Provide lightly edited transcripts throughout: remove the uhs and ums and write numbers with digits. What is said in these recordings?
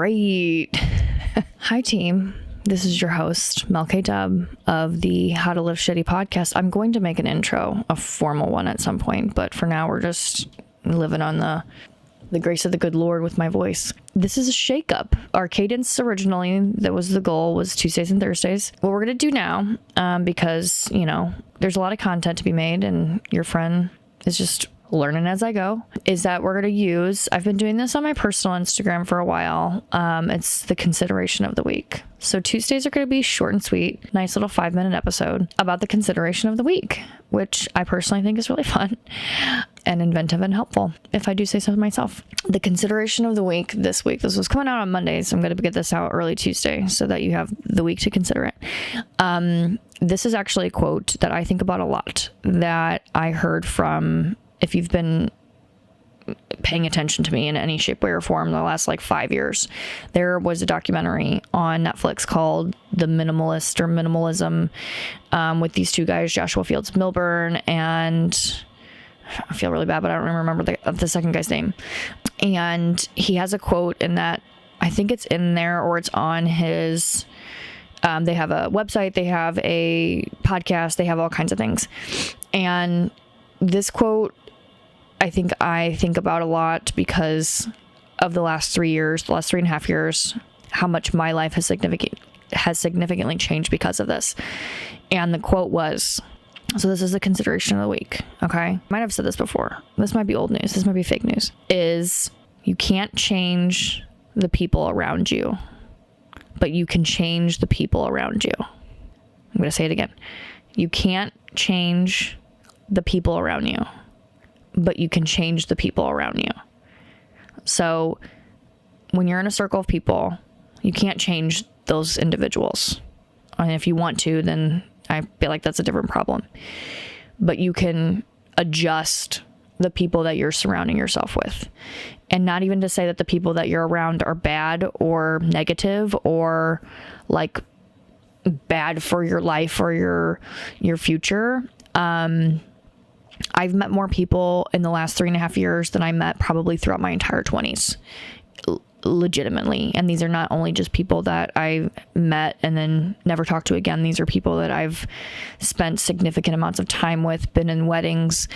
Great. Hi, team. This is your host, Mel K. Dub of the How to Live Shitty podcast. I'm going to make an intro, a formal one at some point, but for now, we're just living on the grace of the good Lord with my voice. This is a shakeup. Our cadence originally, that was the goal, was Tuesdays and Thursdays. What we're going to do now, because, there's a lot of content to be made and your friend is just learning as I go, is that we're going to use, I've been doing this on my personal Instagram for a while. It's the consideration of the week. So Tuesdays are going to be short and sweet, nice little 5-minute episode about the consideration of the week, which I personally think is really fun and inventive and helpful, if I do say so myself. The consideration of the week this week, this was coming out on Monday, so I'm going to get this out early Tuesday so that you have the week to consider it. This is actually a quote that I think about a lot that I heard from, if you've been paying attention to me in any shape, way, or form the last 5 years, there was a documentary on Netflix called The Minimalist or Minimalism, with these two guys, Joshua Fields Millburn, and I feel really bad, but I don't remember the second guy's name. And he has a quote in that, I think it's in there or it's on his, they have a website, they have a podcast, they have all kinds of things. And this quote, I think about a lot because of the last 3 years, the last 3.5 years, how much my life has significantly changed because of this. And the quote was, so this is the consideration of the week, okay? I might have said this before. This might be old news. This might be fake news. Is you can't change the people around you, but you can change the people around you. I'm going to say it again. You can't change the people around you, but you can change the people around you. So when you're in a circle of people, you can't change those individuals. And if you want to, then I feel like that's a different problem. But you can adjust the people that you're surrounding yourself with. And not even to say that the people that you're around are bad or negative or bad for your life or your future. I've met more people in the last 3.5 years than I met probably throughout my entire 20s, legitimately. And these are not only just people that I met and then never talked to again. These are people that I've spent significant amounts of time with, been in weddings.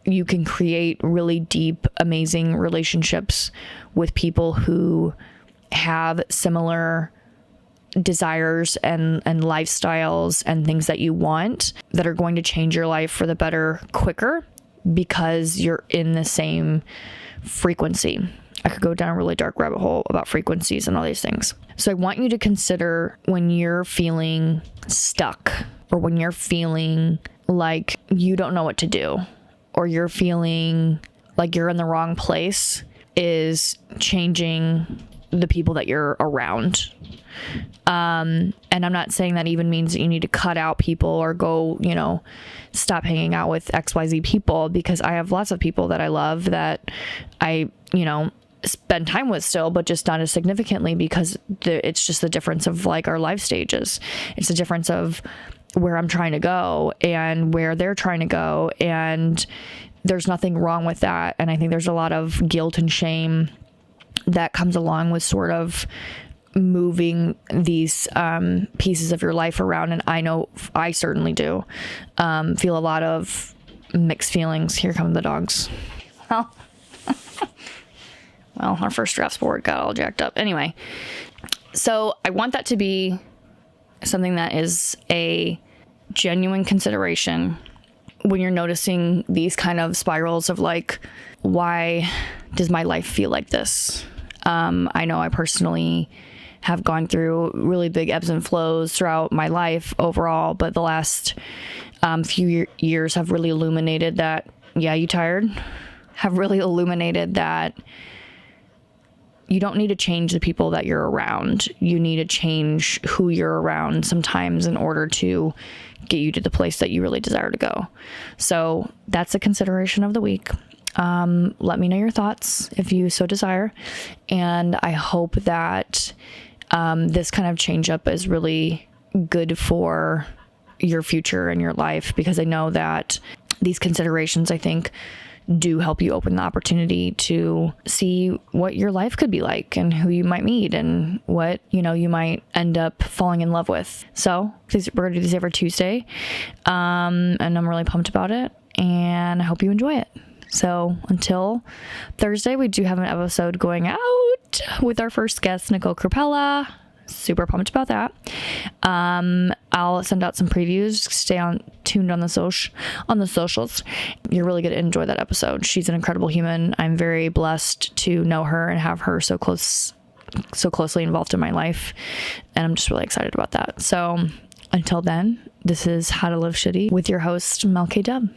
You can create really deep, amazing relationships with people who have similar desires and lifestyles and things that you want that are going to change your life for the better quicker because you're in the same frequency. I could go down a really dark rabbit hole about frequencies and all these things. So I want you to consider when you're feeling stuck or when you're feeling like you don't know what to do or you're feeling like you're in the wrong place, is changing the people that you're around. And I'm not saying that even means that you need to cut out people or go, stop hanging out with XYZ people, because I have lots of people that I love that I, spend time with still, but just not as significantly because it's just the difference of our life stages. It's the difference of where I'm trying to go and where they're trying to go. And there's nothing wrong with that. And I think there's a lot of guilt and shame that comes along with sort of moving these pieces of your life around. And I know I certainly do feel a lot of mixed feelings. Here come the dogs. Well, our first draft board got all jacked up. Anyway, so I want that to be something that is a genuine consideration when you're noticing these kind of spirals of why does my life feel like this? I know I personally have gone through really big ebbs and flows throughout my life overall, but the last few years have really illuminated that, yeah, you tired? Have really illuminated that you don't need to change the people that you're around. You need to change who you're around sometimes in order to get you to the place that you really desire to go. So that's a consideration of the week. Let me know your thoughts if you so desire. And I hope that this kind of change up is really good for your future and your life, because I know that these considerations, I think, do help you open the opportunity to see what your life could be like and who you might meet and what, you might end up falling in love with. So we're going to do this every Tuesday. And I'm really pumped about it, and I hope you enjoy it. So until Thursday, we do have an episode going out with our first guest, Nicole Crapella. Super pumped about that. I'll send out some previews. Stay tuned on the socials. You're really going to enjoy that episode. She's an incredible human. I'm very blessed to know her and have her so closely involved in my life, and I'm just really excited about that. So until then, this is How to Live Shitty with your host, Mel K. Dub.